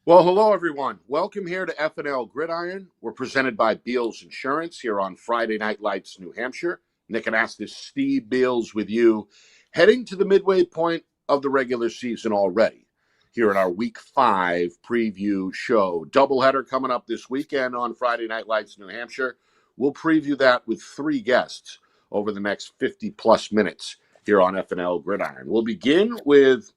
Well, hello, everyone. Welcome here to FNL Gridiron. We're presented by Beals Insurance here on Friday Night Lights, New Hampshire. Nick and Astis, Steve Beals with you, heading to the midway point of the regular season already here in our Week 5 preview show. Doubleheader coming up this weekend on Friday Night Lights, New Hampshire. We'll preview that with 3 guests over the next 50-plus minutes here on FNL Gridiron. We'll begin with,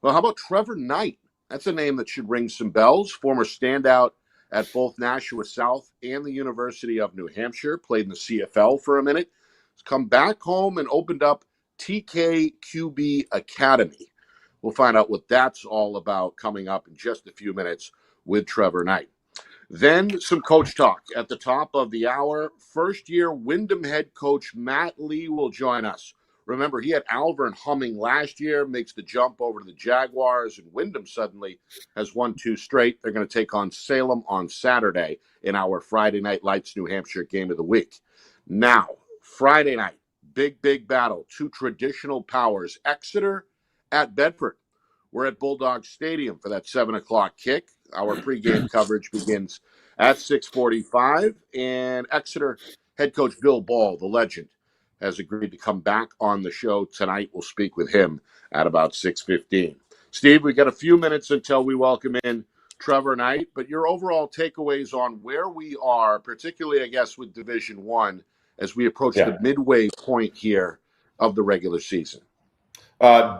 well, how about Trevor Knight? That's a name that should ring some bells. Former standout at both Nashua South and the University of New Hampshire. Played in the CFL for a minute. He's come back home and opened up TKQB Academy. We'll find out what that's all about coming up in just a few minutes with Trevor Knight. Then some coach talk at the top of the hour. First-year Windham head coach Matt Lee will join us. Remember, he had Alvern humming last year, makes the jump over to the Jaguars, and Windham suddenly has won 2 straight. They're going to take on Salem on Saturday in our Friday Night Lights New Hampshire game of the week. Now, Friday night, big battle. 2 traditional powers. Exeter at Bedford. We're at Bulldog Stadium for that 7 o'clock kick. Our pregame coverage begins at 6:45, and Exeter head coach Bill Ball, the legend, has agreed to come back on the show tonight. We'll speak with him at about 6:15. Steve, we got a few minutes until we welcome in Trevor Knight, but your overall takeaways on where we are, particularly, I guess, with Division One, as we approach the midway point here of the regular season.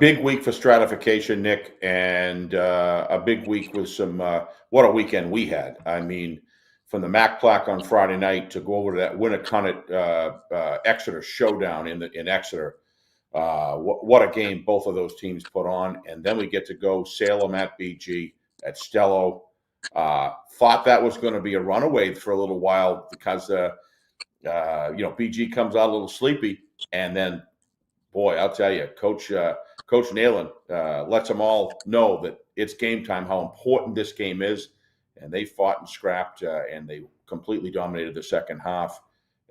Big week for stratification, Nick, and a big week with some, what a weekend we had. I mean, from the Mac Plaque on Friday night to go over to that Winnicott Exeter showdown in Exeter. What a game both of those teams put on. And then we get to go Salem at BG, at Stello. Thought that was going to be a runaway for a little while because, BG comes out a little sleepy. And then, boy, I'll tell you, Coach Nayland lets them all know that it's game time, how important this game is. And they fought and scrapped, and they completely dominated the second half.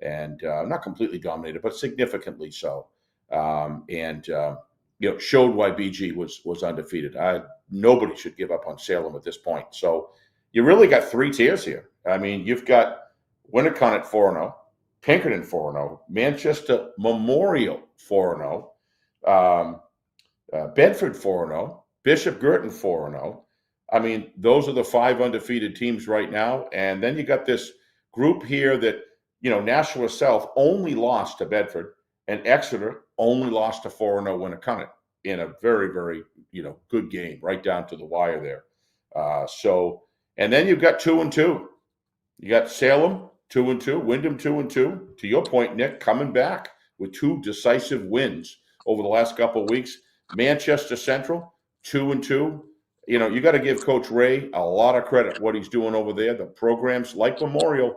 And not completely dominated, but significantly so. Showed why BG was undefeated. Nobody should give up on Salem at this point. So you really got 3 tiers here. I mean, you've got Winnicott at 4-0. Pinkerton 4-0, Manchester Memorial 4-0, Bedford 4-0, Bishop Girton 4-0. I mean, those are the 5 undefeated teams right now. And then you got this group here that, Nashua South only lost to Bedford, and Exeter only lost to 4-0 Winnicott in a very, very, good game, right down to the wire there. And then you've got 2-2. You got Salem 2-2, Windham 2-2. To your point, Nick, coming back with 2 decisive wins over the last couple of weeks. Manchester Central 2-2. You got to give Coach Ray a lot of credit what he's doing over there. The programs like Memorial,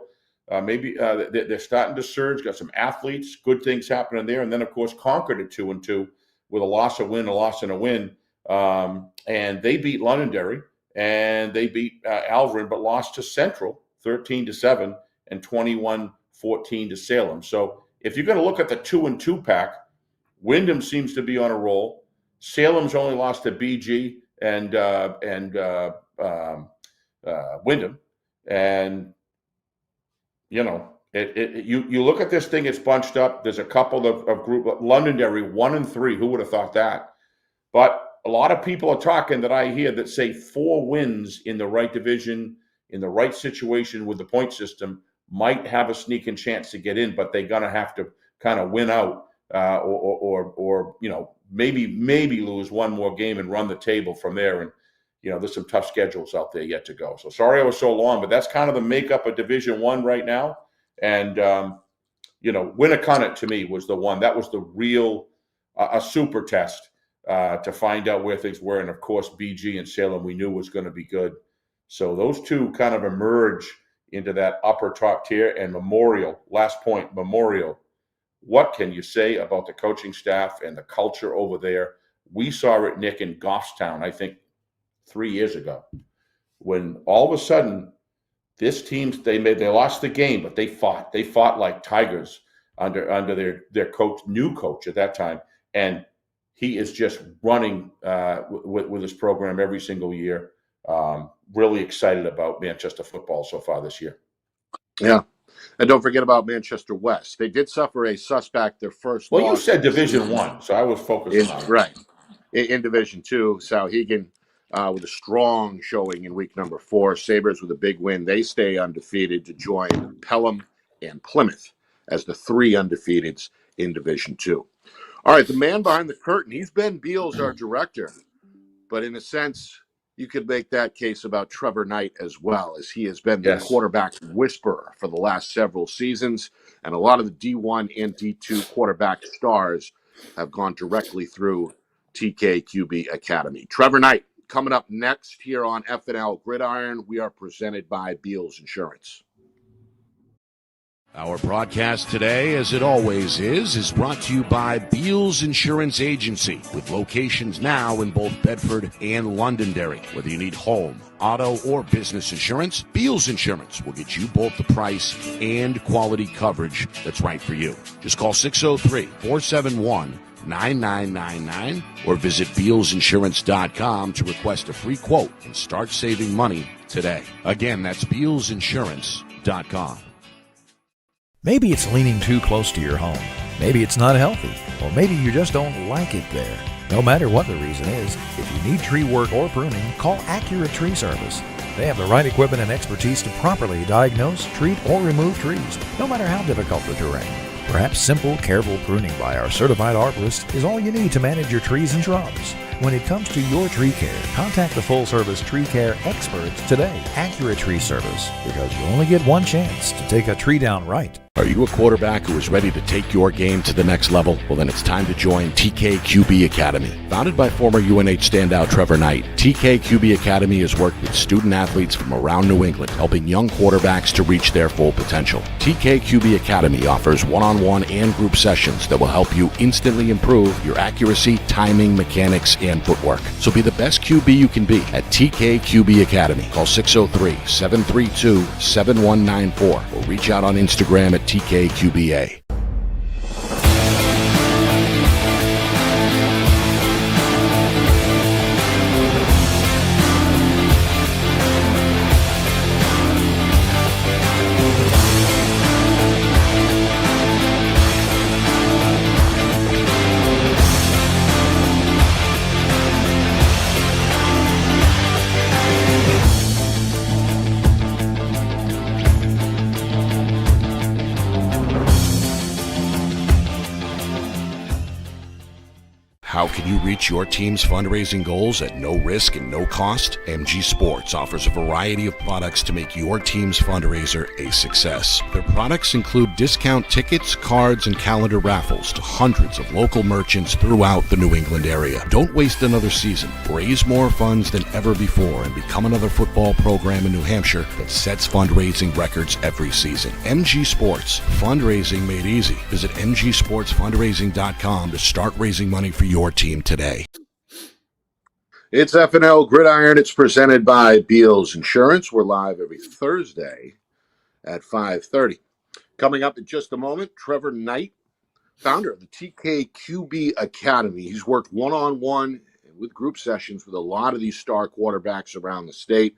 they're starting to surge. Got some athletes, good things happening there, and then of course Concord at 2-2 with a loss, a win, a loss, and a win. And they beat Londonderry and they beat Alvern, but lost to Central 13-7. And 21-14 to Salem. So if you're going to look at the 2-2 pack, Windham seems to be on a roll. Salem's only lost to BG and Windham. And, you look at this thing, it's bunched up. There's a couple of group, Londonderry 1-3. Who would have thought that? But a lot of people are talking that I hear that say 4 wins in the right division, in the right situation with the point system, might have a sneaking chance to get in, but they're going to have to kind of win out or maybe lose one more game and run the table from there. And, there's some tough schedules out there yet to go. So sorry I was so long, but that's kind of the makeup of Division One right now. And, Winnicott to me was the one. That was the real a super test to find out where things were. And, of course, BG and Salem we knew was going to be good. So those 2 kind of emerge into that upper top tier. And Memorial, last point, Memorial, what can you say about the coaching staff and the culture over there? We saw it, Nick, in Goffstown, I think 3 years ago, when all of a sudden this team, they lost the game, but they fought like tigers under their coach, new coach at that time. And he is just running with his program every single year. Really excited about Manchester football so far this year. Yeah. And don't forget about Manchester West. They did suffer a suspect, their first Well, you loss said of the Division season. One, so I was focusing on Right. In Division Two, Sauhegan with a strong showing in week number 4. Sabres with a big win. They stay undefeated to join Pelham and Plymouth as the 3 undefeateds in Division Two. All right, the man behind the curtain, he's Ben Beals, our director. But in a sense, you could make that case about Trevor Knight as well, as he has been the Yes. quarterback whisperer for the last several seasons. And a lot of the D1 and D2 quarterback stars have gone directly through TKQB Academy. Trevor Knight coming up next here on FNL Gridiron. We are presented by Beals Insurance. Our broadcast today, as it always is brought to you by Beals Insurance Agency, with locations now in both Bedford and Londonderry. Whether you need home, auto, or business insurance, Beals Insurance will get you both the price and quality coverage that's right for you. Just call 603-471-9999 or visit BealsInsurance.com to request a free quote and start saving money today. Again, that's BealsInsurance.com. Maybe it's leaning too close to your home. Maybe it's not healthy. Or maybe you just don't like it there. No matter what the reason is, if you need tree work or pruning, call Accurate Tree Service. They have the right equipment and expertise to properly diagnose, treat, or remove trees, no matter how difficult the terrain. Perhaps simple, careful pruning by our certified arborist is all you need to manage your trees and shrubs. When it comes to your tree care, contact the full-service tree care experts today, Accurate Tree Service, because you only get one chance to take a tree down right. Are you a quarterback who is ready to take your game to the next level? Well, then it's time to join TKQB Academy. Founded by former UNH standout Trevor Knight, TKQB Academy has worked with student athletes from around New England, helping young quarterbacks to reach their full potential. TKQB Academy offers one-on-one and group sessions that will help you instantly improve your accuracy, timing, mechanics, and footwork. So be the best QB you can be at TKQB Academy. Call 603-732-7194 or reach out on Instagram at TKQBA. How can you reach your team's fundraising goals at no risk and no cost? MG Sports offers a variety of products to make your team's fundraiser a success. Their products include discount tickets, cards, and calendar raffles to hundreds of local merchants throughout the New England area. Don't waste another season. Raise more funds than ever before and become another football program in New Hampshire that sets fundraising records every season. MG Sports, fundraising made easy. Visit mgsportsfundraising.com to start raising money for your team today. It's FNL Gridiron. It's presented by Beals Insurance. We're live every Thursday at 5:30. Coming up in just a moment, Trevor Knight, founder of the TKQB Academy. He's worked one-on-one with group sessions with a lot of these star quarterbacks around the state.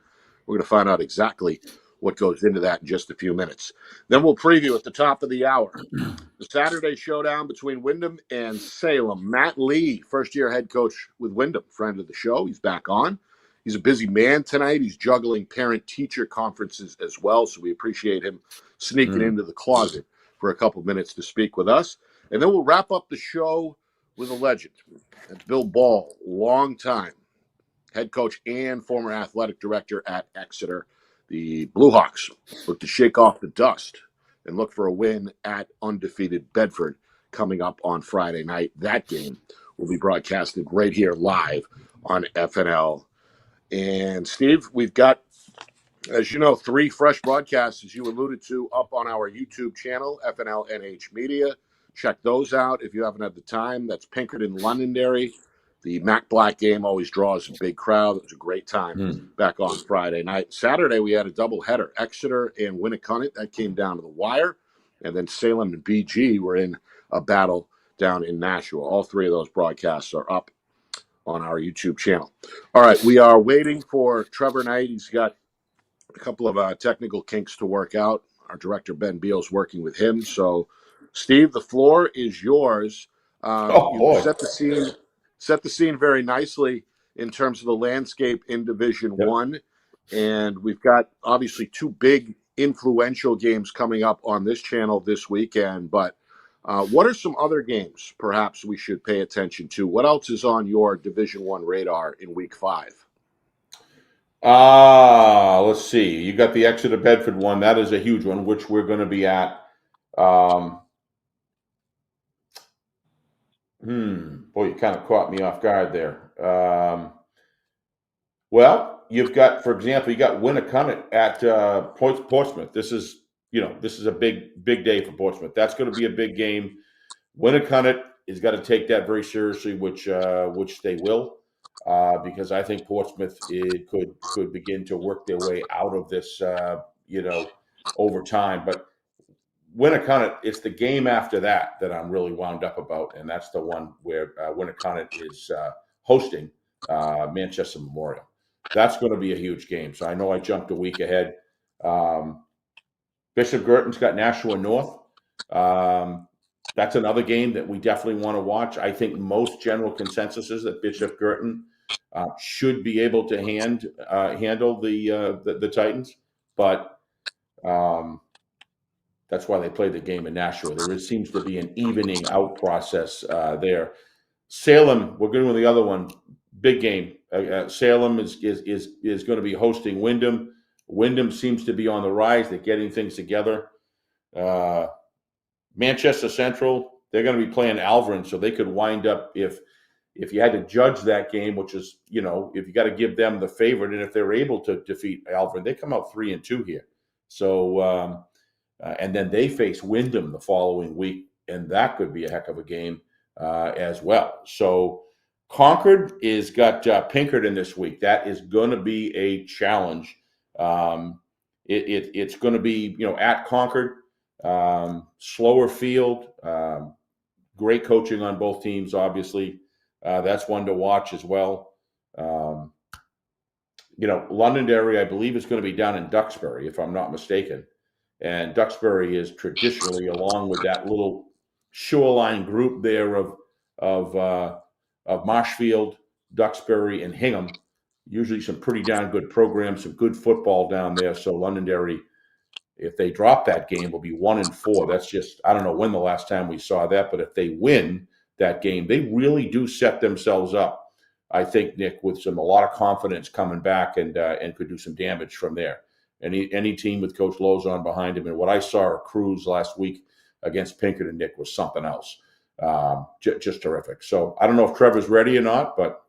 We're going to find out exactly what goes into that in just a few minutes. Then we'll preview at the top of the hour the Saturday showdown between Windham and Salem. Matt Lee, first-year head coach with Windham, friend of the show. He's back on. He's a busy man tonight. He's juggling parent-teacher conferences as well, so we appreciate him sneaking into the closet for a couple minutes to speak with us. And then we'll wrap up the show with a legend. That's Bill Ball, longtime head coach and former athletic director at Exeter. The Blue Hawks look to shake off the dust and look for a win at undefeated Bedford coming up on Friday night. That game will be broadcasted right here live on FNL. And Steve, we've got, as you know, 3 fresh broadcasts, as you alluded to, up on our YouTube channel, FNLNH Media. Check those out if you haven't had the time. That's Pinkerton, Londonderry. The Mac Black game always draws a big crowd. It was a great time back on Friday night. Saturday, we had a doubleheader, Exeter and Winnicott. That came down to the wire. And then Salem and BG were in a battle down in Nashua. All 3 of those broadcasts are up on our YouTube channel. All right, we are waiting for Trevor Knight. He's got a couple of technical kinks to work out. Our director, Ben Beal's working with him. So, Steve, the floor is yours. Oh, You boy. set the scene very nicely in terms of the landscape in Division Yep. One, and we've got obviously two big influential games coming up on this channel this weekend. But what are some other games perhaps we should pay attention to? What else is on your Division One radar in Week 5? Let's see. You got the Exeter Bedford one. That is a huge one, which we're going to be at. Boy, you kind of caught me off guard there. Well, you've got, for example, you got Windham at Portsmouth. This is a big day for Portsmouth. That's going to be a big game. Windham has got to take that very seriously, which they will. Because I think Portsmouth could begin to work their way out of this, over time. But Windham, it's the game after that I'm really wound up about, and that's the one where Windham is hosting Manchester Memorial. That's going to be a huge game. So I know I jumped a week ahead. Bishop Girton's got Nashua North. That's another game that we definitely want to watch. I think most general consensus is that Bishop Girton should be able to handle the Titans, but that's why they played the game in Nashua. There seems to be an evening out process there. Salem, we're going to the other one. Big game. Salem is going to be hosting Windham. Windham seems to be on the rise. They're getting things together. Manchester Central, they're going to be playing Alverin, so they could wind up, if you had to judge that game, which is, if you got to give them the favorite, and if they're able to defeat Alverin, they come out 3-2 here. So, and then they face Windham the following week, and that could be a heck of a game as well. So Concord is got Pinkerton this week. That is going to be a challenge. It's going to be, at Concord. Slower field, great coaching on both teams, obviously. That's one to watch as well. Londonderry, I believe, is going to be down in Duxbury, if I'm not mistaken. And Duxbury is traditionally, along with that little shoreline group there of Marshfield, Duxbury, and Hingham, usually some pretty darn good programs, some good football down there. So Londonderry, if they drop that game, will be 1-4. That's just, I don't know when the last time we saw that, but if they win that game, they really do set themselves up, I think, Nick, with a lot of confidence coming back and could do some damage from there. Any team with Coach Lozon behind him, and what I saw at Cruz last week against Pinkerton, Nick, was something else. Just terrific. So I don't know if Trevor's ready or not, but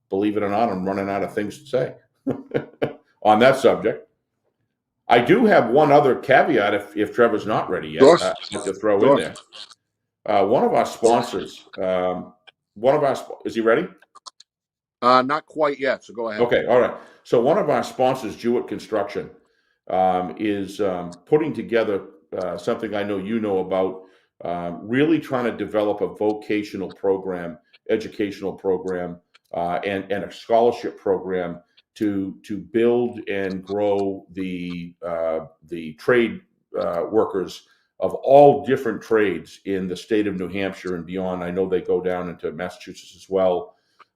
believe it or not, I'm running out of things to say on that subject. I do have one other caveat if Trevor's not ready yet to throw in there. One of our sponsors, is he ready? Not quite yet, so go ahead. Okay, all right. So one of our sponsors, Jewett Construction, is putting together something I know you know about, really trying to develop a vocational program, educational program, and a scholarship program to build and grow the trade workers of all different trades in the state of New Hampshire and beyond. I know they go down into Massachusetts as well.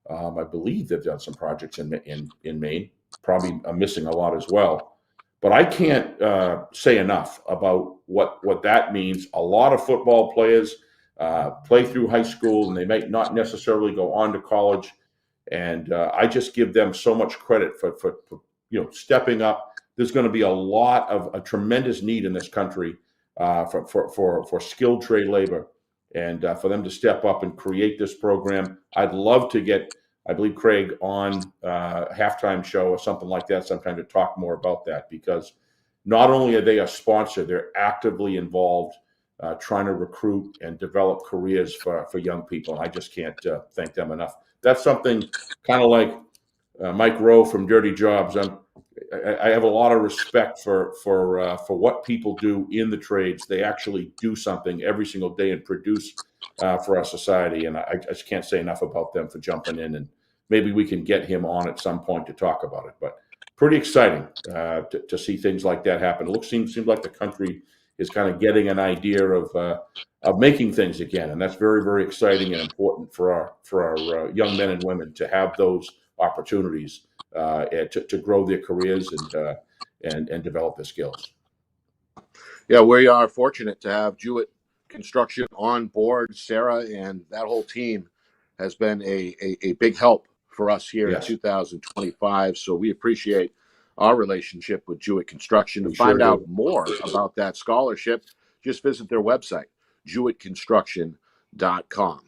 I believe they've done some projects in Maine. Probably I'm missing a lot as well. But I can't say enough about what that means. A lot of football players play through high school, and they might not necessarily go on to college. And I just give them so much credit for stepping up. There's going to be a tremendous need in this country for skilled trade labor, and for them to step up and create this program. I'd love to get, I believe, Craig on a halftime show or something like that sometime to talk more about that, because not only are they a sponsor, they're actively involved trying to recruit and develop careers for young people. I just can't thank them enough. That's something kind of like Mike Rowe from Dirty Jobs. I have a lot of respect for what people do in the trades. They actually do something every single day and produce for our society. And I just can't say enough about them for jumping in maybe we can get him on at some point to talk about it. But pretty exciting to see things like that happen. It seems like the country is kind of getting an idea of making things again, and that's very, very exciting and important for our young men and women to have those opportunities to grow their careers and develop their skills. Yeah, we are fortunate to have Jewett Construction on board. Sarah and that whole team has been a big help for us here in 2025. So we appreciate our relationship with Jewett Construction. To find out more about that scholarship, just visit their website, jewettconstruction.com.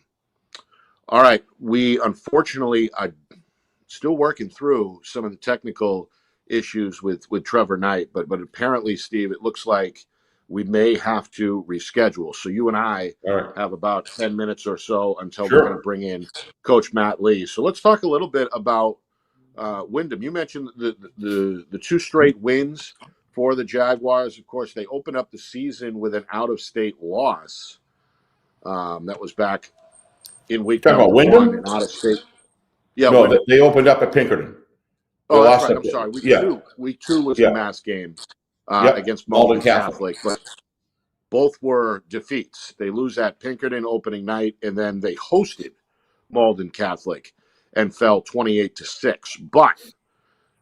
All right, we unfortunately are still working through some of the technical issues with Trevor Knight, but apparently, Steve, it looks like we may have to reschedule. So you and I have about 10 minutes or so until we're going to bring in Coach Matt Lee. So let's talk a little bit about Windham. You mentioned the 2 straight wins for the Jaguars. Of course, they opened up the season with an out-of-state loss. That was back in week number 1 and out-of-state. Yeah, no, they opened up at Pinkerton. Oh, that's right. I'm sorry. Week two was the Mass game against Malden Catholic, but both were defeats. They lose at Pinkerton opening night, and then they hosted Malden Catholic and fell 28-6. But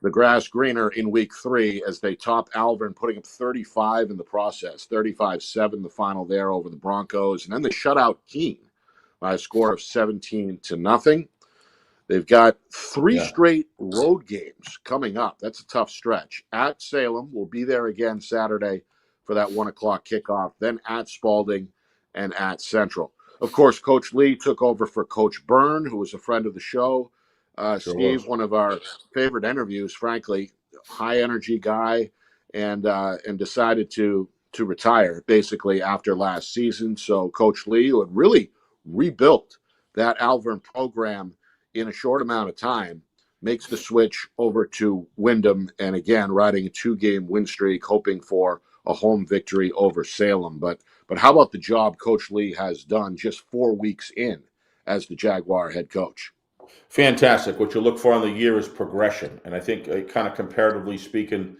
the grass greener in week 3 as they top Alvern, putting up 35 in the process, 35-7 the final there over the Broncos, and then they shut out Keene by a score of 17-0. They've got 3 straight road games coming up. That's a tough stretch. At Salem, we'll be there again Saturday for that 1 o'clock kickoff. Then at Spalding and at Central. Of course, Coach Lee took over for Coach Byrne, who was a friend of the show. Steve, one of our favorite interviews, frankly, high energy guy, and decided to retire basically after last season. So Coach Lee, who had really rebuilt that Alvern program in a short amount of time, makes the switch over to Windham, and again riding a 2-game win streak, hoping for a home victory over Salem. But how about the job Coach Lee has done just 4 weeks in as the Jaguar head coach? Fantastic. What you look for in the year is progression, and I think kind of comparatively speaking,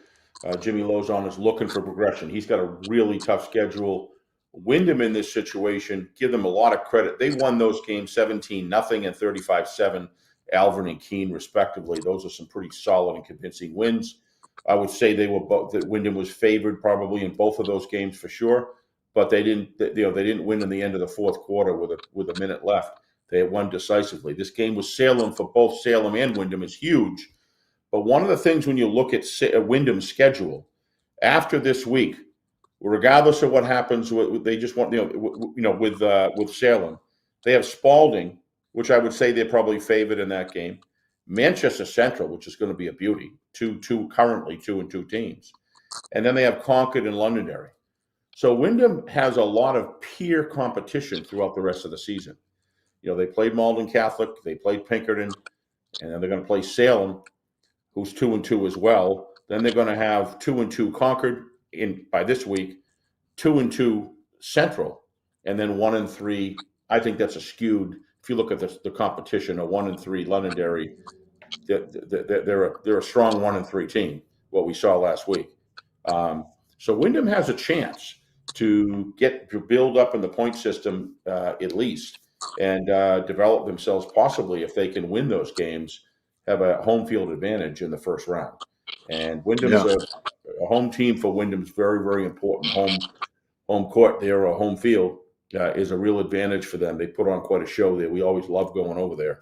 Jimmy Lozon is looking for progression. He's got a really tough schedule. Windham in this situation, give them a lot of credit. They won those games 17-0 and 35-7, Alvern and Keene respectively. Those are some pretty solid and convincing wins. I would say they were both, that Windham was favored probably in both of those games for sure, but they didn't win in the end of the fourth quarter with a minute left. They won decisively. This game with Salem, for both Salem and Windham, is huge. But one of the things when you look at Windham's schedule after this week, regardless of what happens, they just want with Salem, they have Spalding, which I would say they're probably favored in that game. Manchester Central, which is going to be a beauty, currently 2-2 teams, and then they have Concord and Londonderry. So Windham has a lot of peer competition throughout the rest of the season. They played Malden Catholic, they played Pinkerton, and then they're going to play Salem, who's 2-2 as well. Then they're going to have 2-2 Concord by this week, 2-2 Central, and then 1-3. I think that's a skewed. If you look at the competition, a 1-3 Londonderry, they're a strong 1-3 team. What we saw last week. So Windham has a chance to build up in the point system at least, and develop themselves possibly, if they can win those games, have a home field advantage in the first round. And Windham's a home team for Windham's very, very important. Home court there, or home field, is a real advantage for them. They put on quite a show there. We always love going over there.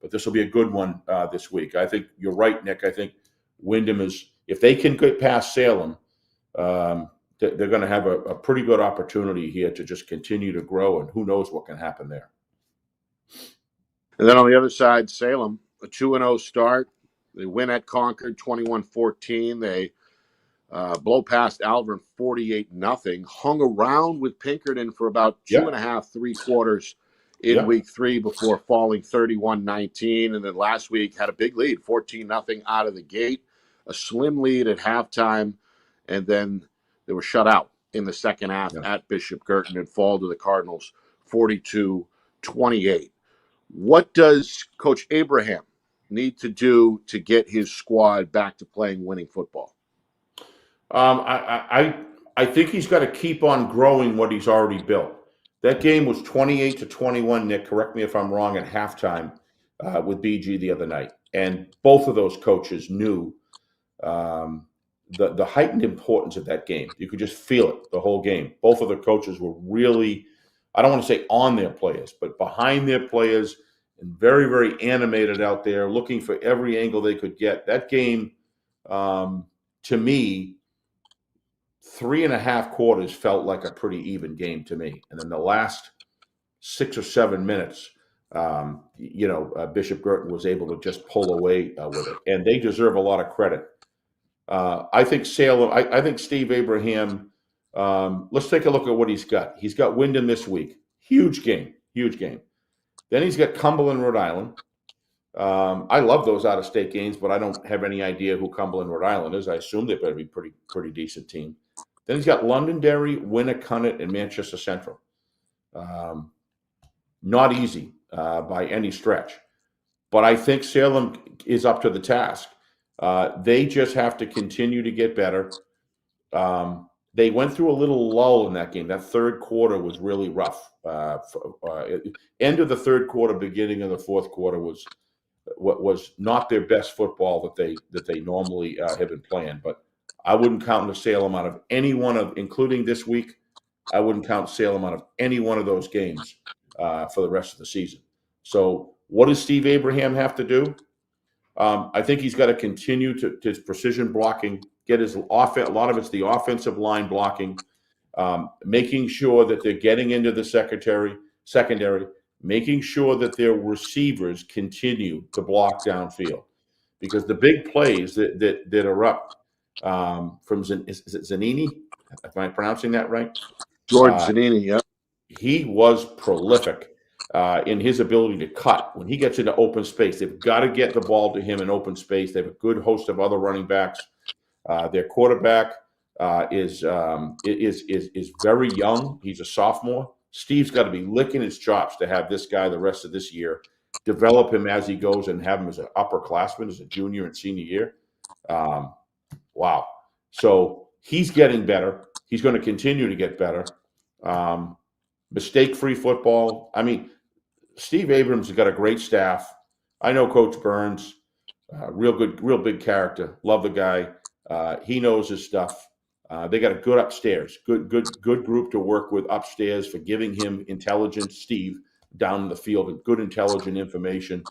But this will be a good one this week. I think you're right, Nick. I think Windham is, if they can get past Salem, they're going to have a pretty good opportunity here to just continue to grow, and who knows what can happen there. And then on the other side, Salem, a 2-0 start. They win at Concord 21-14. They blow past Alvern 48-0. Hung around with Pinkerton for about 2.5, 3 quarters in week 3 before falling 31-19. And then last week had a big lead, 14-0 out of the gate, a slim lead at halftime. And then they were shut out in the second half at Bishop Girton and fall to the Cardinals 42-28. What does Coach Abraham need to do to get his squad back to playing winning football? I think he's got to keep on growing what he's already built. That game was 28-21, Nick, correct me if I'm wrong, at halftime with BG the other night. And both of those coaches knew the heightened importance of that game. You could just feel it the whole game. Both of the coaches were really, I don't want to say on their players, but behind their players and very, very animated out there, looking for every angle they could get. That game, to me, 3.5 quarters felt like a pretty even game to me. And then the last 6 or 7 minutes, Bishop Girton was able to just pull away with it. And they deserve a lot of credit. I think Salem, I think Steve Abraham, let's take a look at what he's got. He's got Windham this week. Huge game. Then he's got Cumberland, Rhode Island. I love those out-of-state games, but I don't have any idea who Cumberland, Rhode Island is. I assume they better be pretty decent team. Then he's got Londonderry, Winnicott, and Manchester Central. Not easy by any stretch. But I think Salem is up to the task. They just have to continue to get better. They went through a little lull in that game. That third quarter was really rough. End of the third quarter, beginning of the fourth quarter was not their best football that they normally have been playing. But I wouldn't count Salem out of any one of, including this week. I wouldn't count Salem out of any one of those games for the rest of the season. So what does Steve Abraham have to do? I think he's got to continue to precision blocking, get his offense. A lot of it's the offensive line blocking, making sure that they're getting into the secondary, making sure that their receivers continue to block downfield, because the big plays that are up from is it Zanini? Am I pronouncing that right? George Zanini, yeah. He was prolific in his ability to cut. When he gets into open space, they've got to get the ball to him in open space. They have a good host of other running backs. Their quarterback is very young. He's a sophomore. Steve's got to be licking his chops to have this guy the rest of this year, develop him as he goes, and have him as an upperclassman, as a junior and senior year. Wow. So he's getting better. He's going to continue to get better. Mistake-free football. I mean, Steve Abrams has got a great staff. I know Coach Burns, real big character. Love the guy. He knows his stuff. They got a good upstairs, good group to work with upstairs for giving him intelligence, Steve, down in the field, and good intelligent information.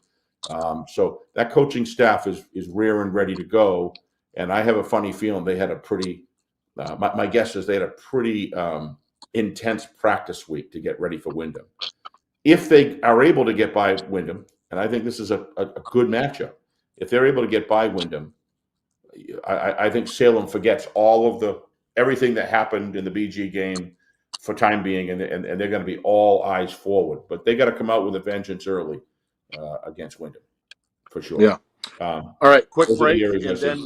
So that coaching staff is rearing ready to go. And I have a funny feeling they had a pretty, my guess is they had a pretty intense practice week to get ready for Windham. If they are able to get by Windham, and I think this is a good matchup, if they're able to get by Windham, I think Salem forgets everything that happened in the BG game for time being, and they're going to be all eyes forward. But they got to come out with a vengeance early against Windham, for sure. Yeah. All right, quick break, and then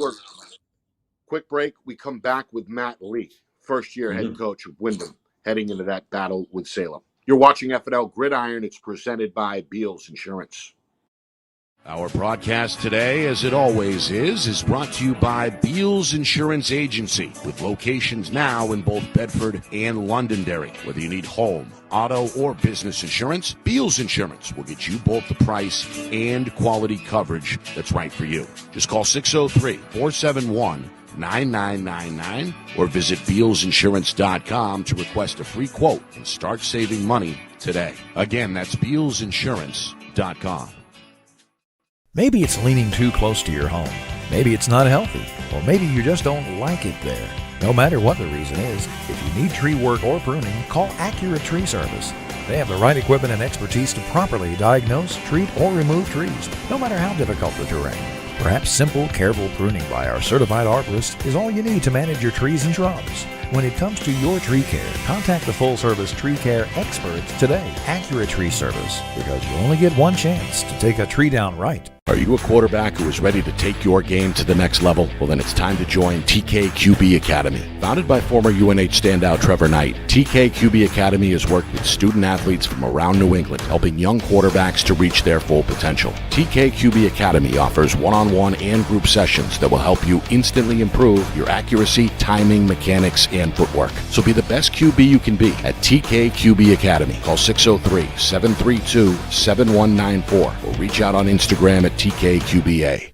we come back with Matt Lee, first-year head coach of Windham, heading into that battle with Salem. You're watching FNL Gridiron. It's presented by Beals Insurance. Our broadcast today, as it always is brought to you by Beals Insurance Agency, with locations now in both Bedford and Londonderry. Whether you need home, auto, or business insurance, Beals Insurance will get you both the price and quality coverage that's right for you. Just call 603-471-9999 or visit BealsInsurance.com to request a free quote and start saving money today. Again, that's BealsInsurance.com. Maybe it's leaning too close to your home. Maybe it's not healthy. Or maybe you just don't like it there. No matter what the reason is, if you need tree work or pruning, call Accurate Tree Service. They have the right equipment and expertise to properly diagnose, treat, or remove trees, no matter how difficult the terrain. Perhaps simple, careful pruning by our certified arborist is all you need to manage your trees and shrubs. When it comes to your tree care, contact the full-service tree care experts today, Accurate Tree Service, because you only get one chance to take a tree down right. Are you a quarterback who is ready to take your game to the next level? Well, then it's time to join TKQB Academy. Founded by former UNH standout Trevor Knight, TKQB Academy has worked with student athletes from around New England, helping young quarterbacks to reach their full potential. TKQB Academy offers one-on-one and group sessions that will help you instantly improve your accuracy, timing, mechanics, and footwork. So be the best QB you can be at TKQB Academy. Call 603-732-7194 or reach out on Instagram at TKQBA.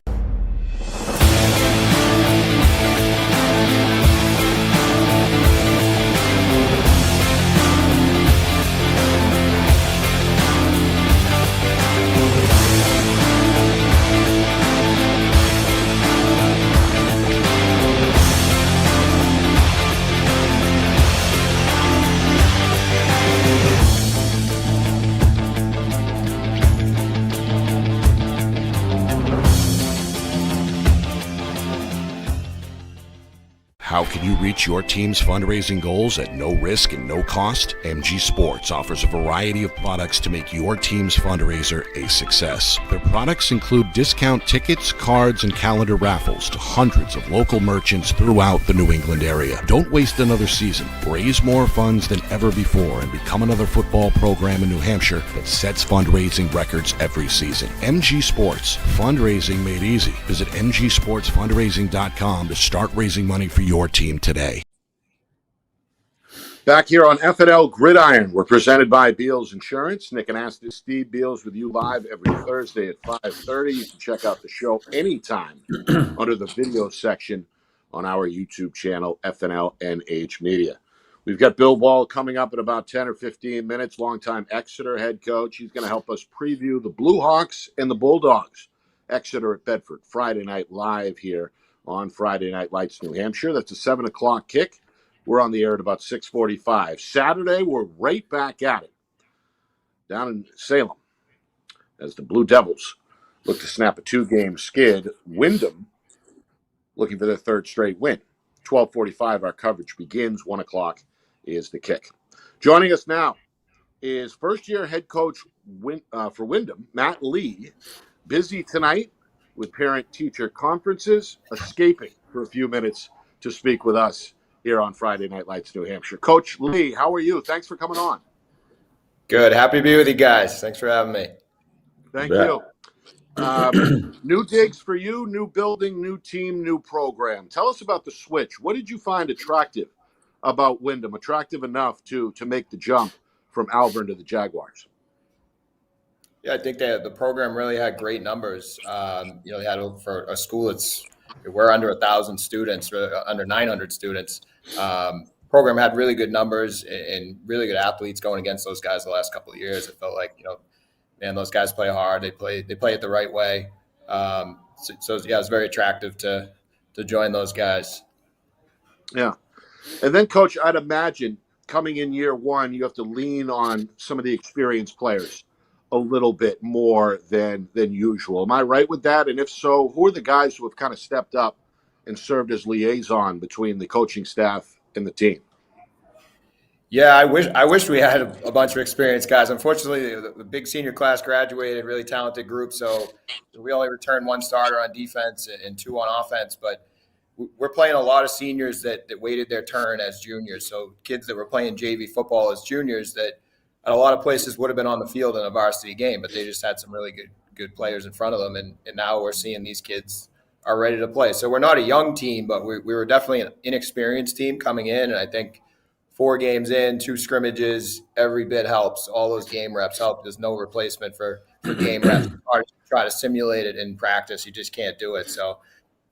How can you reach your team's fundraising goals at no risk and no cost? MG Sports offers a variety of products to make your team's fundraiser a success. Their products include discount tickets, cards, and calendar raffles to hundreds of local merchants throughout the New England area. Don't waste another season. Raise more funds than ever before and become another football program in New Hampshire that sets fundraising records every season. MG Sports, fundraising made easy. Visit mgsportsfundraising.com to start raising money for your team today. Back here on FNL Gridiron, we're presented by Beals Insurance. Nick and Aston Steve Beals with you live every Thursday at 5:30. You can check out the show anytime under the video section on our YouTube channel, FNLNH Media. We've got Bill Ball coming up in about 10 or 15 minutes, longtime Exeter head coach. He's going to help us preview the Blue Hawks and the Bulldogs. Exeter at Bedford, Friday night live here on Friday Night Lights, New Hampshire. That's a 7 o'clock kick. We're on the air at about 6:45. Saturday, we're right back at it down in Salem as the Blue Devils look to snap a 2-game skid. Windham looking for their third straight win. 12:45, our coverage begins. 1 o'clock is the kick. Joining us now is first-year head coach for Windham, Matt Lee. Busy tonight with parent-teacher conferences, escaping for a few minutes to speak with us here on Friday Night Lights, New Hampshire. Coach Lee, how are you? Thanks for coming on. Good. Happy to be with you guys. Thanks for having me. Thank you. New digs for you, new building, new team, new program. Tell us about the switch. What did you find attractive about Windham, attractive enough to make the jump from Malvern to the Jaguars? Yeah, I think the program really had great numbers. They had for a school we're under 1,000 students, under 900 students. Program had really good numbers and really good athletes going against those guys the last couple of years. It felt like, man, those guys play hard. They play it the right way. So it's very attractive to join those guys. Yeah. And then, Coach, I'd imagine coming in year one, you have to lean on some of the experienced players a little bit more than usual. Am I right with that? And if so, who are the guys who have kind of stepped up and served as liaison between the coaching staff and the team? Yeah, I wish we had a bunch of experienced guys. Unfortunately, the big senior class graduated, really talented group. So we only returned one starter on defense and 2 on offense. But we're playing a lot of seniors that waited their turn as juniors. So kids that were playing JV football as juniors that at a lot of places would have been on the field in a varsity game, but they just had some really good players in front of them. And now we're seeing these kids are ready to play. So we're not a young team, but we were definitely an inexperienced team coming in. And I think 4 games in, 2 scrimmages, every bit helps. All those game reps help. There's no replacement for game reps. Try to simulate it in practice. You just can't do it. So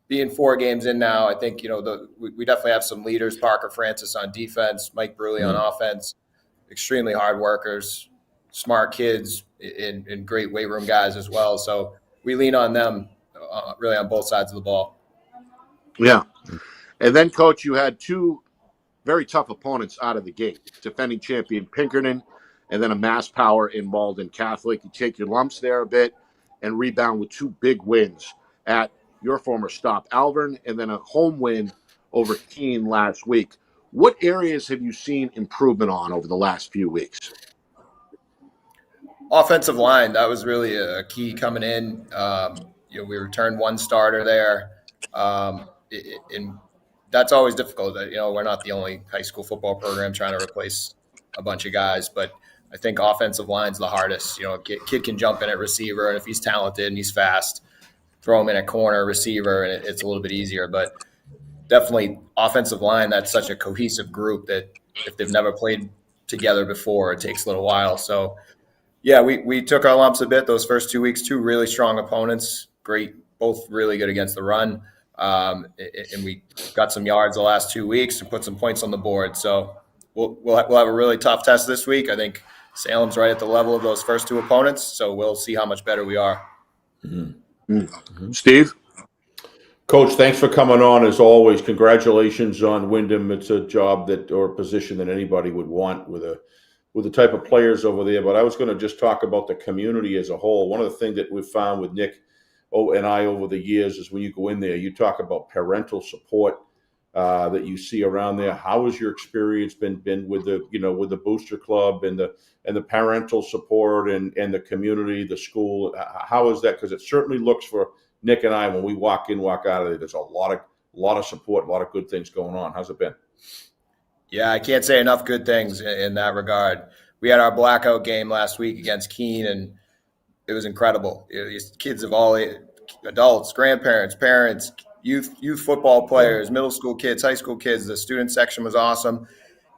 being 4 games in now, I think, we definitely have some leaders. Parker Francis on defense, Mike Bruley on offense. Extremely hard workers, smart kids, and great weight room guys as well. So we lean on them really on both sides of the ball. Yeah. And then, Coach, you had 2 very tough opponents out of the gate. Defending champion Pinkerton and then a mass power in Malden Catholic. You take your lumps there a bit and rebound with 2 big wins at your former stop, Malvern, and then a home win over Keene last week. What areas have you seen improvement on over the last few weeks? Offensive line, that was really a key coming in. we returned one starter there. And that's always difficult. We're not the only high school football program trying to replace a bunch of guys, but I think offensive line's the hardest. Kid can jump in at receiver, and if he's talented and he's fast, throw him in at corner receiver, and it's a little bit easier. But definitely offensive line, that's such a cohesive group that if they've never played together before, it takes a little while. So, yeah, we took our lumps a bit those first 2 weeks. Two really strong opponents, great, both really good against the run. And we got some yards the last 2 weeks and put some points on the board. So we'll have a really tough test this week. I think Salem's right at the level of those first two opponents, so we'll see how much better we are. Steve? Coach, thanks for coming on as always. Congratulations on Windham. It's a job or a position that anybody would want with the type of players over there. But I was going to just talk about the community as a whole. One of the things that we've found with Nick and I over the years is when you go in there, you talk about parental support that you see around there. How has your experience been with the booster club and the parental support and the community, the school? How is that? Because it certainly looks for Nick and I, when we walk in, walk out of there, there's a lot of support, a lot of good things going on. How's it been? Yeah, I can't say enough good things in that regard. We had our blackout game last week against Keene, and it was incredible. These kids of all adults, grandparents, parents, youth football players, middle school kids, high school kids. The student section was awesome.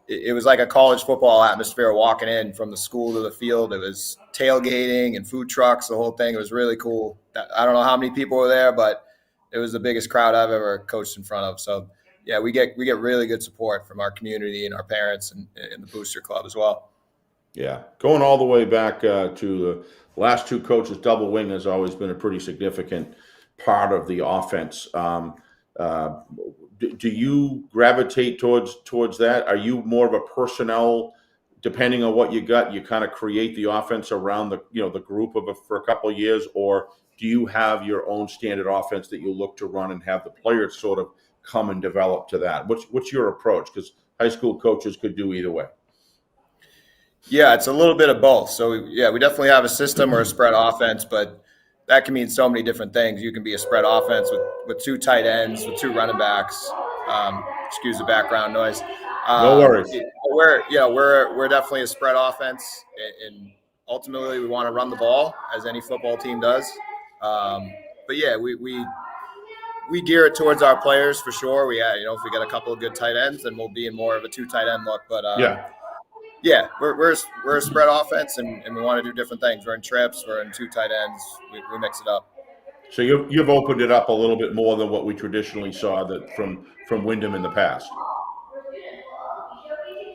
It was like a college football atmosphere walking in from the school to the field. It was tailgating and food trucks, the whole thing. It was really cool. I don't know how many people were there, but it was the biggest crowd I've ever coached in front of. So, yeah, we get really good support from our community and our parents and the booster club as well. Yeah, going all the way back to the last two coaches, double wing has always been a pretty significant part of the offense. Do you gravitate towards that? Are you more of a personnel, depending on what you got, you kind of create the offense around the group for a couple of years, or do you have your own standard offense that you look to run and have the players sort of come and develop to that? What's your approach? Because high school coaches could do either way. Yeah, it's a little bit of both. So, yeah, we definitely have a system or a spread offense, but that can mean so many different things. You can be a spread offense with two tight ends, with two running backs. Excuse the background noise. No worries. We're definitely a spread offense, and ultimately we want to run the ball, as any football team does. But yeah, we gear it towards our players for sure. If we got a couple of good tight ends, then we'll be in more of a two tight end look. But yeah, we're a spread offense, and we want to do different things. We're in trips, we're in two tight ends. We mix it up. So you've opened it up a little bit more than what we traditionally saw from Windham in the past.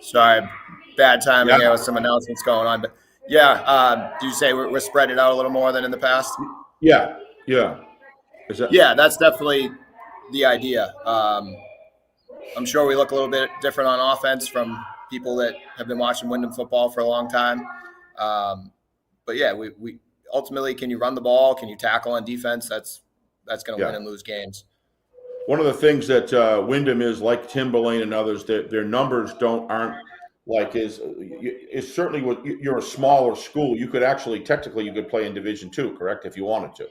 Sorry, bad timing here with some announcements going on. But yeah, do you say we're spreading it out a little more than in the past? Yeah. Yeah, that's definitely the idea. I'm sure we look a little bit different on offense from people that have been watching Windham football for a long time. But yeah, we ultimately, can you run the ball? Can you tackle on defense? That's going to win and lose games. One of the things that Windham is, like Timberlane and others, their numbers aren't like is certainly what you're a smaller school. You could technically play in Division II, correct? If you wanted to.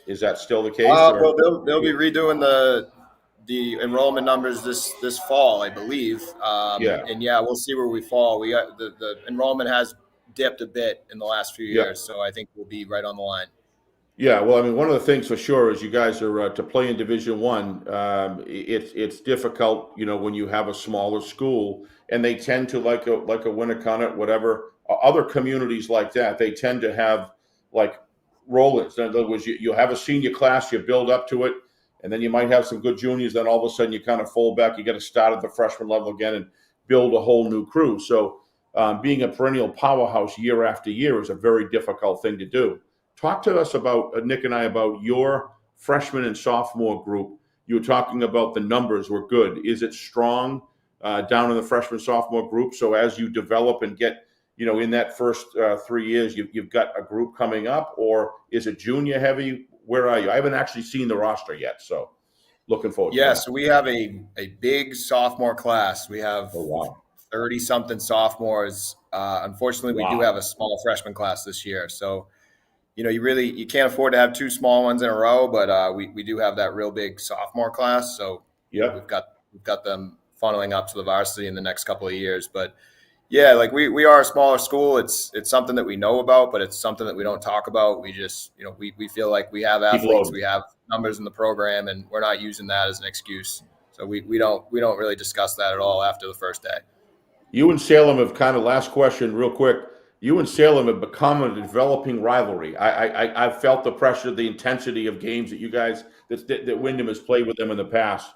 Is that still the case? Well, they'll be redoing the enrollment numbers this fall, I believe. And yeah, we'll see where we fall. We got the enrollment has dipped a bit in the last few years, so I think we'll be right on the line. Yeah, well, I mean, one of the things for sure is you guys are to play in Division I. It's difficult, when you have a smaller school, and they tend to like a Winnicott, whatever other communities like that. They tend to have like roll-ins. In other words, you have a senior class, you build up to it, and then you might have some good juniors. Then all of a sudden, you kind of fold back. You got to start at the freshman level again and build a whole new crew. So, being a perennial powerhouse year after year is a very difficult thing to do. Talk to us about, Nick and I, about your freshman and sophomore group. You were talking about the numbers were good. Is it strong down in the freshman, sophomore group? So as you develop and get, in that first 3 years, you've got a group coming up, or is it junior heavy? Where are you? I haven't actually seen the roster yet, so looking forward to that. So we have a big sophomore class. We have 30-something sophomores. Unfortunately, we do have a small freshman class this year. So, you can't afford to have two small ones in a row, but we do have that real big sophomore class. So Yep. we've got them funneling up to the varsity in the next couple of years. But yeah, like we are a smaller school. It's something that we know about, but it's something that we don't talk about. We just, we feel like we have athletes, we have numbers in the program, and we're not using that as an excuse. So we don't really discuss that at all after the first day. You and Salem have kind of, last question real quick, you and Salem have become a developing rivalry. I've felt the pressure, the intensity of games that you guys, that Windham has played with them in the past.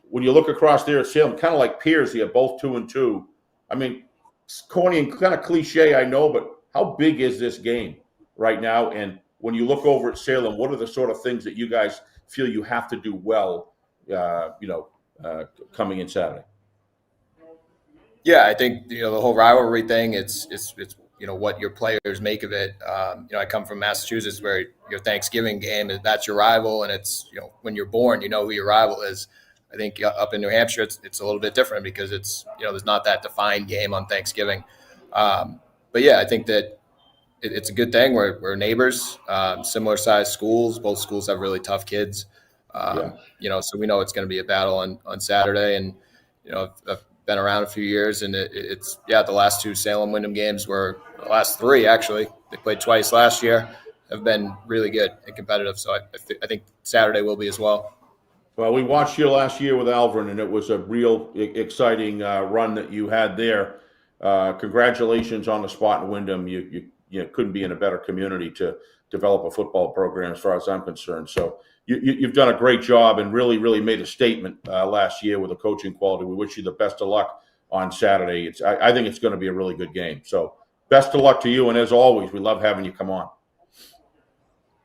When you look across there at Salem, kind of like peers here, both 2-2. I mean, it's corny and kind of cliche, I know, but how big is this game right now? And when you look over at Salem, what are the sort of things that you guys feel you have to do well, coming in Saturday? Yeah, I think the whole rivalry thing. It's what your players make of it. I come from Massachusetts, where your Thanksgiving game, that's your rival, and it's when you're born, you know who your rival is. I think up in New Hampshire, it's a little bit different because it's there's not that defined game on Thanksgiving. But yeah, I think that it's a good thing. We're neighbors, similar sized schools. Both schools have really tough kids. So we know it's going to be a battle on Saturday, and I've been around a few years, and it's the last two Salem Windham games were the last three actually. They played twice last year, have been really good and competitive. So I think Saturday will be as well. Well, we watched you last year with Alvern, and it was a real exciting run that you had there. Congratulations on the spot in Windham. You couldn't be in a better community to develop a football program, as far as I'm concerned. So you've done a great job and really, really made a statement last year with the coaching quality. We wish you the best of luck on Saturday. I think it's going to be a really good game. So best of luck to you, and as always, we love having you come on.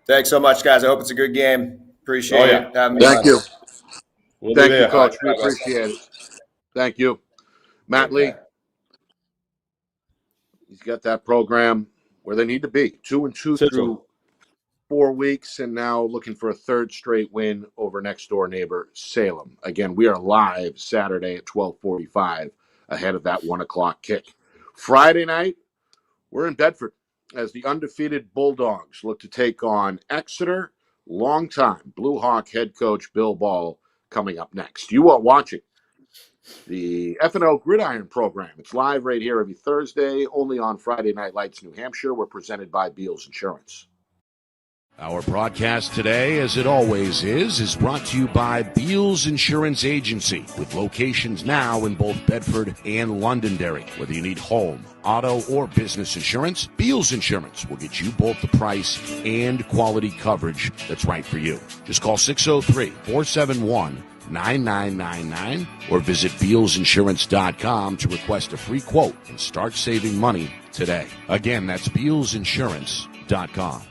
Thanks so much, guys. I hope it's a good game. Appreciate it. Thank you. Thank you, Coach. We appreciate it. Thank you. Matt Lee, he's got that program where they need to be. 2-2 through 4 weeks, and now looking for a third straight win over next door neighbor Salem. Again, we are live Saturday at 12:45 ahead of that 1 o'clock kick. Friday night, we're in Bedford as the undefeated Bulldogs look to take on Exeter. Longtime Blue Hawk head coach Bill Ball coming up next. You are watching the FNL Gridiron program. It's live right here every Thursday, only on Friday Night Lights, New Hampshire. We're presented by Beals Insurance. Our broadcast today, as it always is brought to you by Beals Insurance Agency, with locations now in both Bedford and Londonderry. Whether you need home, auto, or business insurance, Beals Insurance will get you both the price and quality coverage that's right for you. Just call 603-471-9999 or visit BealsInsurance.com to request a free quote and start saving money today. Again, that's BealsInsurance.com.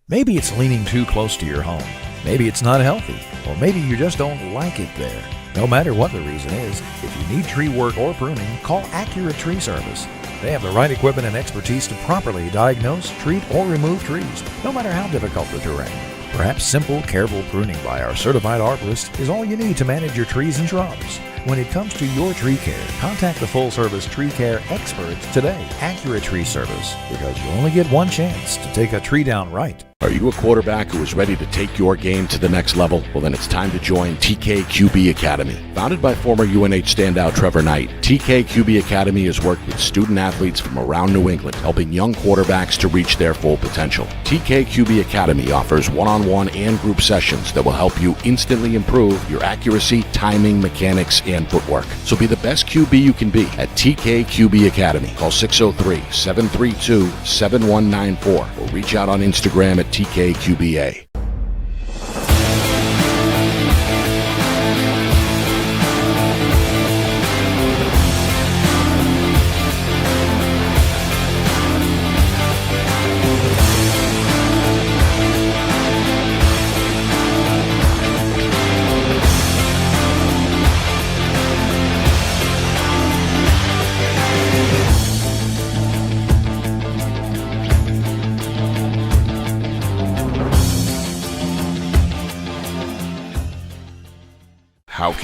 Maybe it's leaning too close to your home. Maybe it's not healthy. Or maybe you just don't like it there. No matter what the reason is, if you need tree work or pruning, call Accurate Tree Service. They have the right equipment and expertise to properly diagnose, treat, or remove trees, no matter how difficult the terrain. Perhaps simple, careful pruning by our certified arborist is all you need to manage your trees and shrubs. When it comes to your tree care, contact the full-service tree care experts today, Accurate Tree Service, because you only get one chance to take a tree down right. Are you a quarterback who is ready to take your game to the next level? Well, then it's time to join TKQB Academy. Founded by former UNH standout Trevor Knight, TKQB Academy has worked with student athletes from around New England, helping young quarterbacks to reach their full potential. TKQB Academy offers one-on-one and group sessions that will help you instantly improve your accuracy, timing, mechanics, and footwork. So be the best QB you can be at TKQB Academy. Call 603-732-7194 or reach out on Instagram at TKQBA.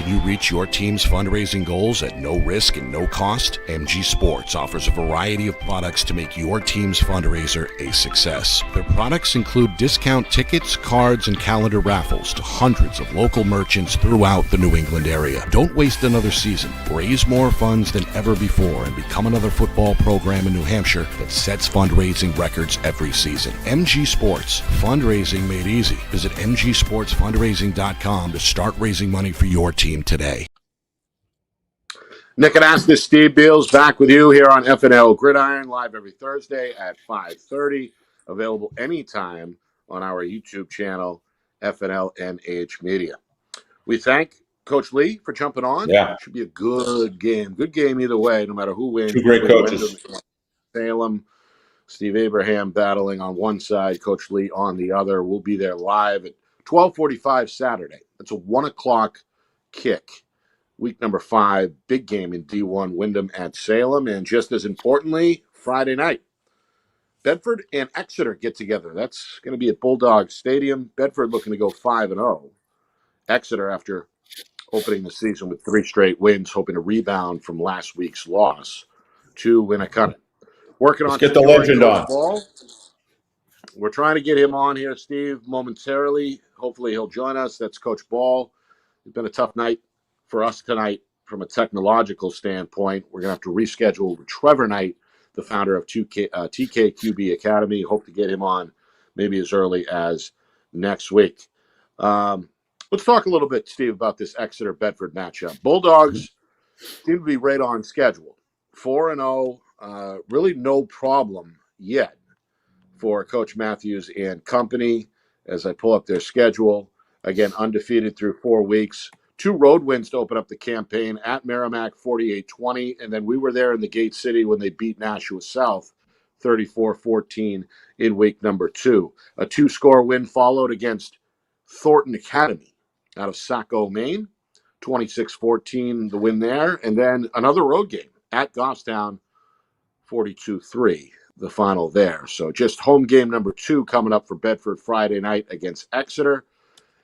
you reach your team's fundraising goals at no risk and no cost? MG Sports offers a variety of products to make your team's fundraiser a success. Their products include discount tickets, cards, and calendar raffles to hundreds of local merchants throughout the New England area. Don't waste another season. Raise more funds than ever before and become another football program in New Hampshire that sets fundraising records every season. MG Sports, fundraising made easy. Visit mgsportsfundraising.com to start raising money for your team today. Nick and Ask This, Steve Beals back with you here on FNL Gridiron, live every Thursday at 5:30. Available anytime on our YouTube channel, FNLNH Media. We thank Coach Lee for jumping on. Yeah. Should be a good game. Good game either way, no matter who wins. Two great coaches. Windham and Salem, Steve Abraham battling on one side, Coach Lee on the other. We'll be there live at 12:45 Saturday. That's a 1 o'clock kick. Week number 5, big game in D1, Windham at Salem. And just as importantly, Friday night, Bedford and Exeter get together. That's going to be at Bulldog Stadium. Bedford looking to go 5-0. Exeter, after opening the season with 3 straight wins, hoping to rebound from last week's loss to Winnicott. Working Let's on get the legend on. Ball. We're trying to get him on here, Steve, momentarily. Hopefully he'll join us. That's Coach Ball. It's been a tough night for us tonight from a technological standpoint. We're going to have to reschedule Trevor Knight, the founder of TKQB Academy. Hope to get him on maybe as early as next week. Let's talk a little bit, Steve, about this Exeter-Bedford matchup. Bulldogs seem to be right on schedule. 4-0, really no problem yet for Coach Matthews and company as I pull up their schedule. Again, undefeated through 4 weeks. 2 road wins to open up the campaign at Merrimack, 48-20. And then we were there in the Gate City when they beat Nashua South, 34-14 in week number 2. A 2-score win followed against Thornton Academy out of Saco, Maine, 26-14, the win there. And then another road game at Goffstown, 42-3, the final there. So just home game number 2 coming up for Bedford Friday night against Exeter.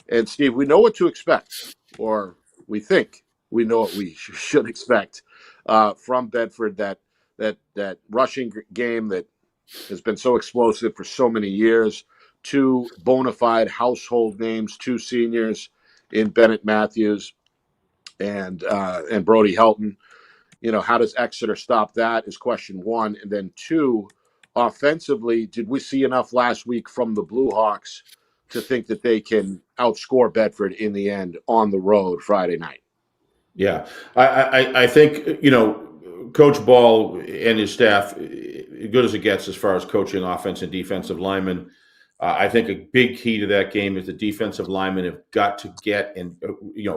And, Steve, we know what to expect, or we think we know what we should expect from Bedford, that rushing game that has been so explosive for so many years. 2 bona fide household names, 2 seniors in Bennett Matthews and Brody Helton. You know, how does Exeter stop that is question 1. And then 2, offensively, did we see enough last week from the Blue Hawks to think that they can outscore Bedford in the end on the road Friday night? Yeah, I think, you know, Coach Ball and his staff, good as it gets as far as coaching offense and defensive linemen. I think a big key to that game is the defensive linemen have got to get and,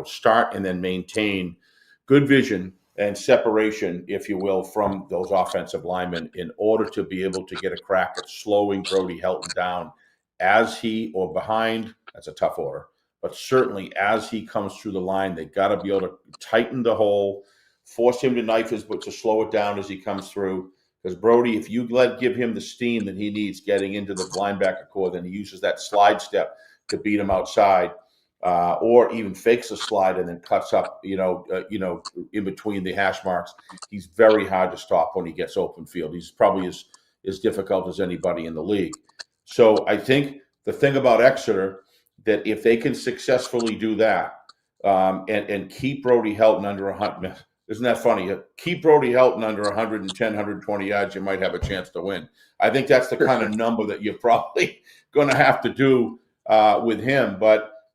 start and then maintain good vision and separation, if you will, from those offensive linemen in order to be able to get a crack at slowing Brody Helton down as he or behind. That's a tough order, but certainly as he comes through the line, they got to be able to tighten the hole, force him to knife his, but to slow it down as he comes through. Because Brody, if you give him the steam that he needs getting into the linebacker core, then he uses that slide step to beat him outside, or even fakes a slide and then cuts up, in between the hash marks. He's very hard to stop when he gets open field. He's probably as difficult as anybody in the league. So I think the thing about Exeter, that if they can successfully do that and keep Brody Helton under 100, isn't that funny? Keep Brody Helton under 110, 120 yards, you might have a chance to win. I think that's the kind of number that you're probably going to have to do with him.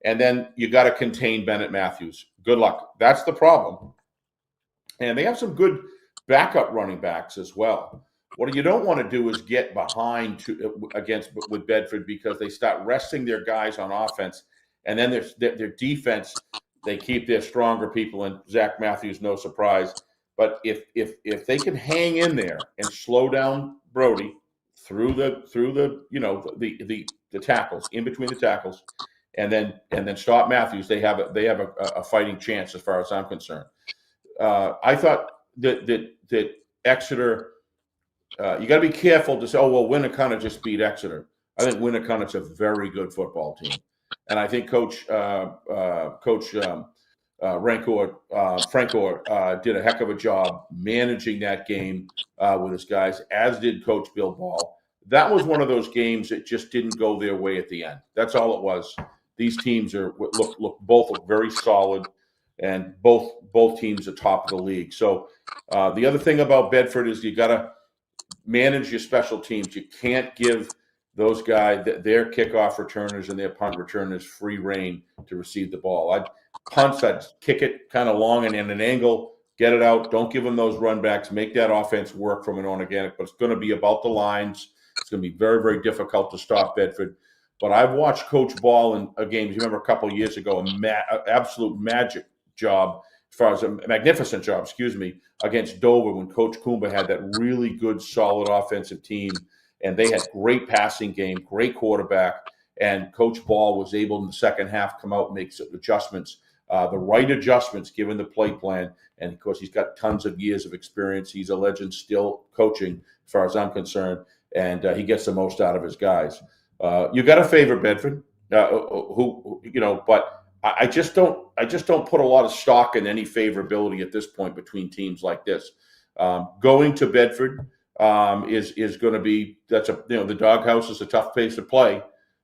And then you got to contain Bennett Matthews. Good luck. That's the problem. And they have some good backup running backs as well. What you don't want to do is get behind with Bedford, because they start resting their guys on offense, and then their defense, they keep their stronger people, and Zach Matthews, no surprise. But if they can hang in there and slow down Brody through the tackles, in between the tackles, and then stop Matthews, they have a fighting chance as far as I'm concerned. I thought that Exeter. You got to be careful to say, oh, well, Winnicott just beat Exeter. I think Winnicott's a very good football team. And I think Coach Francor did a heck of a job managing that game with his guys, as did Coach Bill Ball. That was one of those games that just didn't go their way at the end. That's all it was. These teams look very solid, and both teams are top of the league. So the other thing about Bedford is you got to manage your special teams. You can't give those guys, their kickoff returners and their punt returners, free reign to receive the ball. I'd kick it kind of long and in an angle, get it out. Don't give them those run backs. Make that offense work from an organic, but it's going to be about the lines. It's going to be very, very difficult to stop Bedford. But I've watched Coach Ball in a game, you remember a couple of years ago, an absolute magic job, as far as a magnificent job, against Dover when Coach Kumba had that really good, solid offensive team. And they had great passing game, great quarterback. And Coach Ball was able in the second half come out and make some adjustments, the right adjustments given the play plan. And, of course, he's got tons of years of experience. He's a legend still coaching, as far as I'm concerned. And he gets the most out of his guys. You got to favor Bedford, but I just don't put a lot of stock in any favorability at this point between teams like this. Going to Bedford is going to be the doghouse is a tough place to play,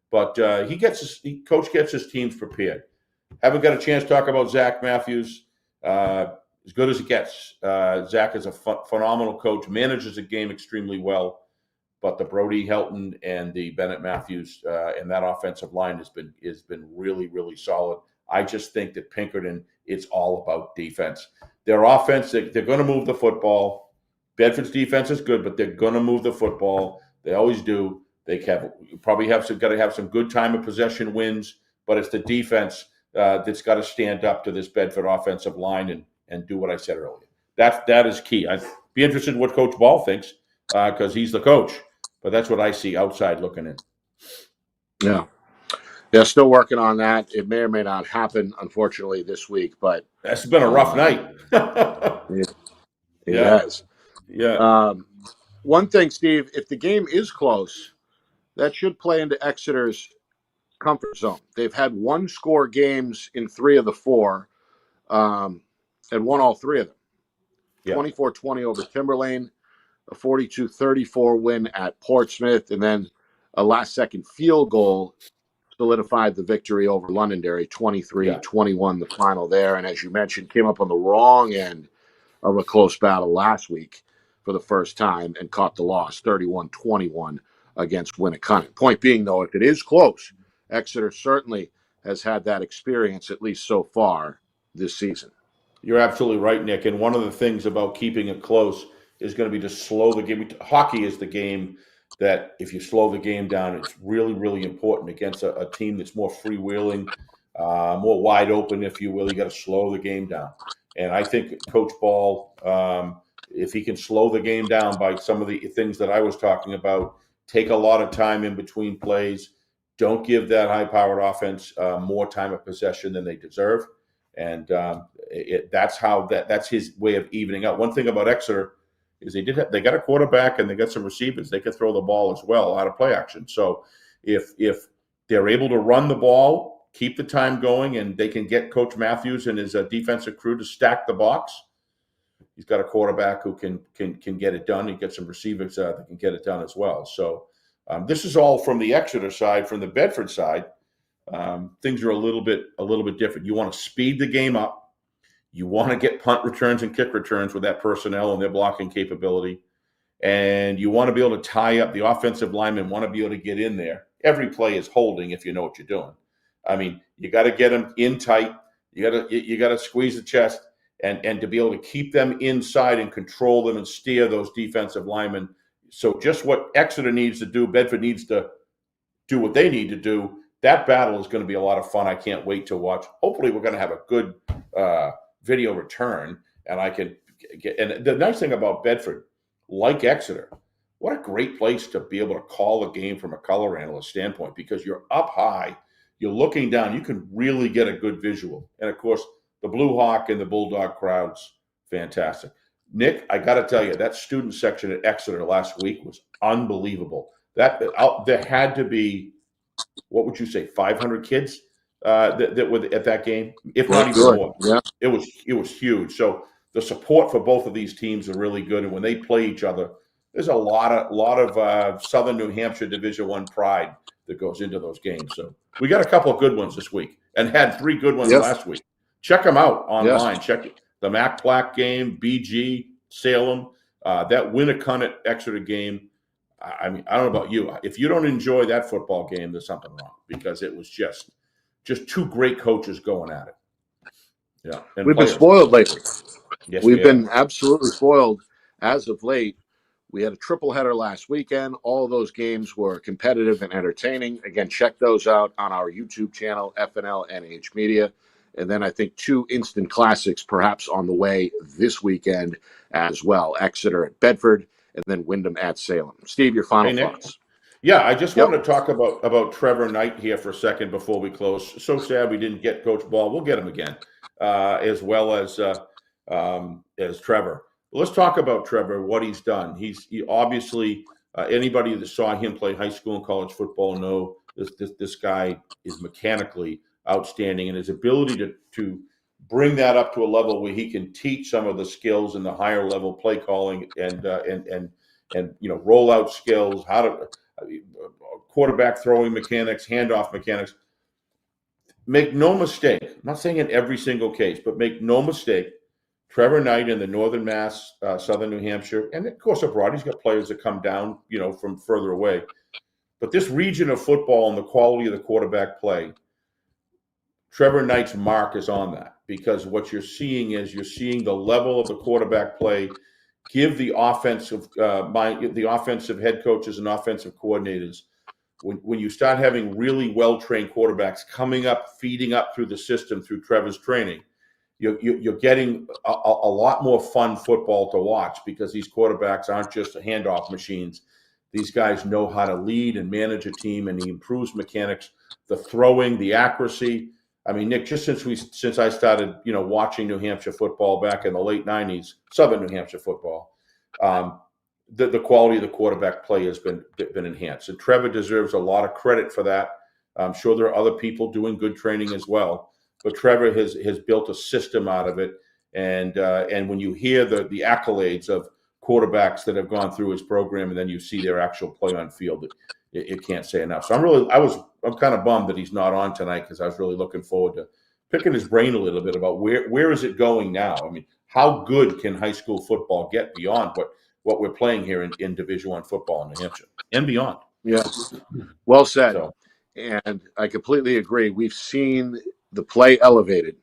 but coach gets his teams prepared. Haven't got a chance to talk about Zach Matthews. As good as it gets. Zach is a phenomenal coach, manages the game extremely well. But the Brody Helton and the Bennett Matthews and that offensive line has been really, really solid. I just think that Pinkerton, it's all about defense. Their offense, they're going to move the football. Bedford's defense is good, but they're going to move the football. They always do. Got to have some good time of possession wins, but it's the defense that's got to stand up to this Bedford offensive line and do what I said earlier. That is key. I'd be interested in what Coach Ball thinks because he's the coach. But that's what I see outside looking in. Yeah. They're still working on that. It may or may not happen, unfortunately, this week. But that's been a rough night. It has. Yeah. One thing, Steve, if the game is close, that should play into Exeter's comfort zone. They've had one-score games in 3 of the 4 and won all 3 of them. 24-20 over Timberlane, a 42-34 win at Portsmouth, and then a last-second field goal solidified the victory over Londonderry, 23-21, the final there. And as you mentioned, came up on the wrong end of a close battle last week for the first time and caught the loss, 31-21 against Winnicott. Point being, though, if it is close, Exeter certainly has had that experience, at least so far this season. You're absolutely right, Nick. And one of the things about keeping it close is going to be to slow the game. Hockey is the game that if you slow the game down, it's really, really important against a team that's more freewheeling, more wide open, if you will. You got to slow the game down. And I think Coach Ball, if he can slow the game down by some of the things that I was talking about, take a lot of time in between plays, don't give that high-powered offense more time of possession than they deserve. And that's his way of evening out. One thing about Exeter is they got a quarterback and they got some receivers. They can throw the ball as well out of play action. So if they're able to run the ball, keep the time going, and they can get Coach Matthews and his defensive crew to stack the box, he's got a quarterback who can get it done. He gets some receivers that can get it done as well. So this is all from the Exeter side. From the Bedford side, things are a little bit different. You want to speed the game up. You want to get punt returns and kick returns with that personnel and their blocking capability. And you want to be able to tie up the offensive linemen, want to be able to get in there. Every play is holding if you know what you're doing. I mean, you got to get them in tight. You got to squeeze the chest and to be able to keep them inside and control them and steer those defensive linemen. So just what Exeter needs to do, Bedford needs to do what they need to do. That battle is going to be a lot of fun. I can't wait to watch. Hopefully we're going to have a good video return, and I can get. And the nice thing about Bedford, like Exeter, what a great place to be able to call a game from a color analyst standpoint, because you're up high, you're looking down, you can really get a good visual. And of course, the Blue Hawk and the Bulldog crowds, fantastic. Nick, I got to tell you, that student section at Exeter last week was unbelievable. There had to be, what would you say, 500 kids that were at that game, if Well, not even good. more. Yeah. It was huge. So the support for both of these teams are really good, and when they play each other, there's a lot of Southern New Hampshire Division I pride that goes into those games. So we got a couple of good ones this week, and had 3 good ones Yes. last week. Check them out online. Yes. Check the Mac Plaque game, BG, Salem, that Winnicott Exeter game. I mean, I don't know about you. If you don't enjoy that football game, there's something wrong, because it was just 2 great coaches going at it. Yeah, and We've been players. spoiled lately. Yes, We've we been have. absolutely spoiled as of late. We had a triple header last weekend. All of those games were competitive and entertaining. Again, check those out on our YouTube channel, FNLNH Media. And then I think 2 instant classics perhaps on the way this weekend as well. Exeter at Bedford, and then Windham at Salem. Steve, your final Hey, Nick. thoughts? Yeah, I just Yep. wanted to talk about Trevor Knight here for a second before we close. So sad we didn't get Coach Ball. We'll get him again, as well as Trevor. Let's talk about Trevor, what he's done. He obviously, anybody that saw him play high school and college football know this guy is mechanically outstanding, and his ability to bring that up to a level where he can teach some of the skills in the higher level play calling and rollout skills, how to quarterback throwing mechanics, handoff mechanics. Make no mistake, I'm not saying in every single case, but make no mistake, Trevor Knight in the Northern Mass, Southern New Hampshire, and of course abroad, he's got players that come down, from further away. But this region of football and the quality of the quarterback play, Trevor Knight's mark is on that, because what you're seeing the level of the quarterback play give the offensive head coaches and offensive coordinators, when you start having really well-trained quarterbacks coming up, feeding up through the system through Trevor's training, you're getting a lot more fun football to watch, because these quarterbacks aren't just handoff machines. These guys know how to lead and manage a team, and he improves mechanics, the throwing, the accuracy. I mean, Nick, just since I started, watching New Hampshire football back in the late '90s, Southern New Hampshire football, the quality of the quarterback play has been enhanced, and Trevor deserves a lot of credit for that. I'm sure there are other people doing good training as well, but Trevor has built a system out of it, and when you hear the accolades of quarterbacks that have gone through his program, and then you see their actual play on field, it can't say enough. So I'm kind of bummed that he's not on tonight, because I was really looking forward to picking his brain a little bit about where is it going now. I mean, how good can high school football get beyond what we're playing here in Division I football in New Hampshire and beyond? Yeah. Well said. So, And I completely agree. We've seen the play elevated,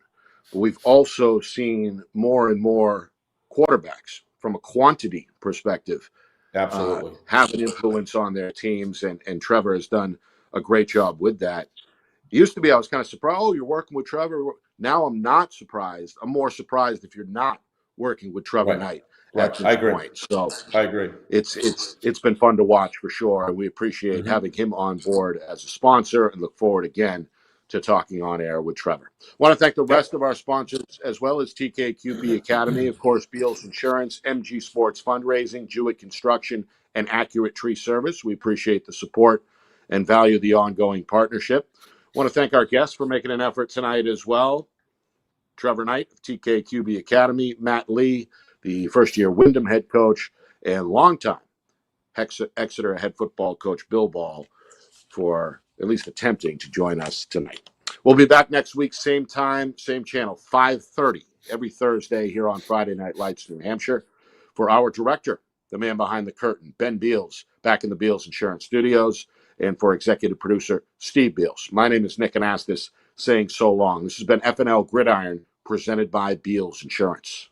but we've also seen more and more quarterbacks from a quantity perspective absolutely. have an influence on their teams, and Trevor has done a great job with that. It used to be I was kind of surprised, oh, you're working with Trevor. Now I'm not surprised. I'm more surprised if you're not working with Trevor Right. Knight Right. at this I agree. point. So I agree. it's been fun to watch for sure. We appreciate having him on board as a sponsor, and look forward again to talking on air with Trevor. I want to thank the rest of our sponsors, as well as TKQB Academy, of course, Beals Insurance, MG Sports Fundraising, Jewett Construction, and Accurate Tree Service. We appreciate the support and value the ongoing partnership. I want to thank our guests for making an effort tonight as well. Trevor Knight of TKQB Academy, Matt Lee, the first-year Windham head coach, and longtime Exeter head football coach Bill Ball, for at least attempting to join us tonight. We'll be back next week, same time, same channel, 5:30 every Thursday here on Friday Night Lights, New Hampshire. For our director, the man behind the curtain, Ben Beals, back in the Beals Insurance Studios, and for executive producer Steve Beals. My name is Nick Anastas, saying so long. This has been FNL Gridiron, presented by Beals Insurance.